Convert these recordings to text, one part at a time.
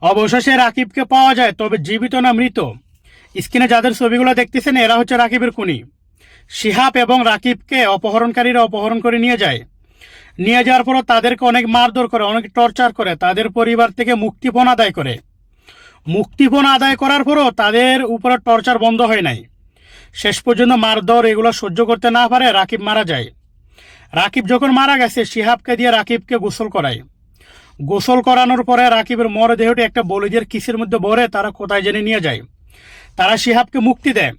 অবশেষে রাকিবকে পাওয়া যায়, তবে জীবিত না মৃত। স্ক্রিনে যাদের ছবিগুলো দেখতেছেন এরা হচ্ছে রাকিবের খুনি। শিহাব এবং রাকিবকে অপহরণকারীরা অপহরণ করে নিয়ে যায়। নিয়ে যাওয়ার পরও তাদেরকে অনেক মারধর করে, অনেক টর্চার করে, তাদের পরিবার থেকে মুক্তিপণ আদায় করে। মুক্তিপণ আদায় করার পরও তাদের উপরে টর্চার বন্ধ হয় নাই। শেষ পর্যন্ত মারধর এগুলো সহ্য করতে না পারে রাকিব মারা যায়। রাকিব যখন মারা গেছে শিহাবকে দিয়ে রাকিবকে গোসল করায়। গোসল করানোর পরে রাকিবের মরদেহটি একটা বলিদের কিসের মধ্যে ভরে তারা কোথায় জেনে নিয়ে যায়। তারা শিহাবকে মুক্তি দেয়।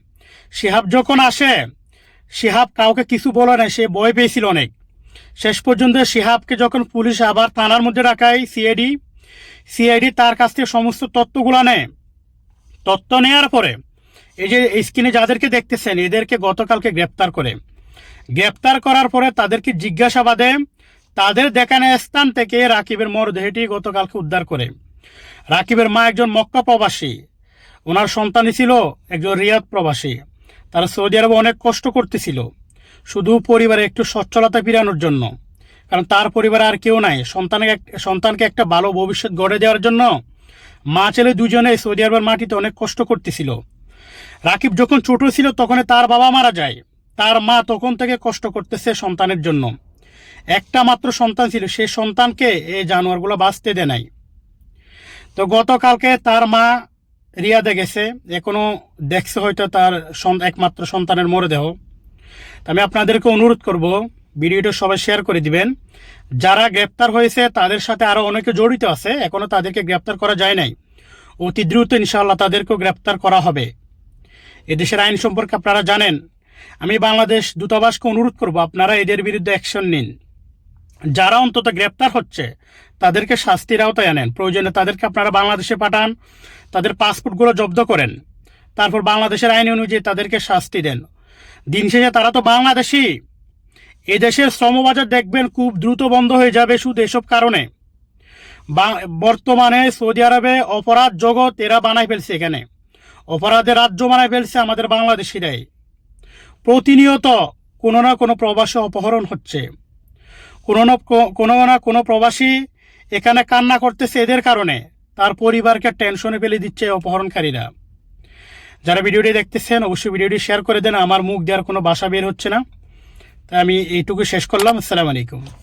শিহাব যখন আসে, শিহাব কাউকে কিছু বলে না, সে ভয় পেয়েছিল অনেক। শেষ পর্যন্ত শিহাবকে যখন পুলিশ আবার থানার মধ্যে রাখায়, সিআইডি তার কাছ থেকে সমস্ত তথ্যগুলো নেয়। তথ্য নেওয়ার পরে এই যে স্ক্রিনে যাদেরকে দেখতেছেন এদেরকে গতকালকে গ্রেপ্তার করে। গ্রেপ্তার করার পরে তাদেরকে জিজ্ঞাসাবাদে তাদের দেখানো স্থান থেকে রাকিবের মরদেহটি গতকালকে উদ্ধার করে। রাকিবের মা একজন মক্কা প্রবাসী, ওনার সন্তানই ছিল একজন রিয়াদ প্রবাসী। তারা সৌদি আরবে অনেক কষ্ট করতেছিল শুধু পরিবারে একটু সচ্ছলতা ফিরানোর জন্য, কারণ তার পরিবারে আর কেউ নাই। সন্তানকে একটা ভালো ভবিষ্যৎ গড়ে দেওয়ার জন্য মা ছেলে দুজনে সৌদি আরবের মাটিতে অনেক কষ্ট করতেছিল। রাকিব যখন ছোট ছিল তখন তার বাবা মারা যায়, তার মা তখন থেকে কষ্ট করতেছে সন্তানের জন্য। একটা মাত্র সন্তান ছিল, সেই সন্তানকে এই জানোয়ারগুলো বাঁচতে দেয় নাই। তো গতকালকে তার মা রিয়াদে গেছে, এখনো দেখছে হয়তো তার একমাত্র সন্তানের মরদেহ। আমি আপনাদেরকে অনুরোধ করব ভিডিওটা সবাই শেয়ার করে দিবেন। যারা গ্রেপ্তার হয়েছে তাদের সাথে আরও অনেকে জড়িত আছে, এখনও তাদেরকে গ্রেপ্তার করা যায় নাই। অতি দ্রুত ইনশাআল্লাহ তাদেরকেও গ্রেপ্তার করা হবে। এদেশের আইন সম্পর্কে আপনারা জানেন। আমি বাংলাদেশ দূতাবাসকে অনুরোধ করব আপনারা এদের বিরুদ্ধে অ্যাকশন নিন। যারা অন্তত গ্রেপ্তার হচ্ছে তাদেরকে শাস্তির আওতায় আনেন। প্রয়োজনে তাদেরকে আপনারা বাংলাদেশে পাঠান, তাদের পাসপোর্টগুলো জব্দ করেন, তারপর বাংলাদেশের আইন অনুযায়ী তাদেরকে শাস্তি দেন। দিন শেষে তারা তো বাংলাদেশি। এদেশের শ্রমবাজার দেখবেন খুব দ্রুত বন্ধ হয়ে যাবে শুধু এসব কারণে। বর্তমানে সৌদি আরবে অপরাধ জগৎ এরা বানাই ফেলছে, এখানে অপরাধের রাজ্য বানাই ফেলছে আমাদের বাংলাদেশিরাই। প্রতিনিয়ত কোনো না কোনো প্রবাসী অপহরণ হচ্ছে, কোনো না কোনো প্রবাসী এখানে কান্না করতেছে এদের কারণে, তার পরিবারকে টেনশনে ফেলে দিচ্ছে অপহরণকারীরা। যারা ভিডিওটি দেখতেছেন অবশ্যই ভিডিওটি শেয়ার করে দেন। আমার মুখ দেওয়ার কোনো ভাষা বের হচ্ছে না, তাই আমি এইটুকু শেষ করলাম। আসসালামু আলাইকুম।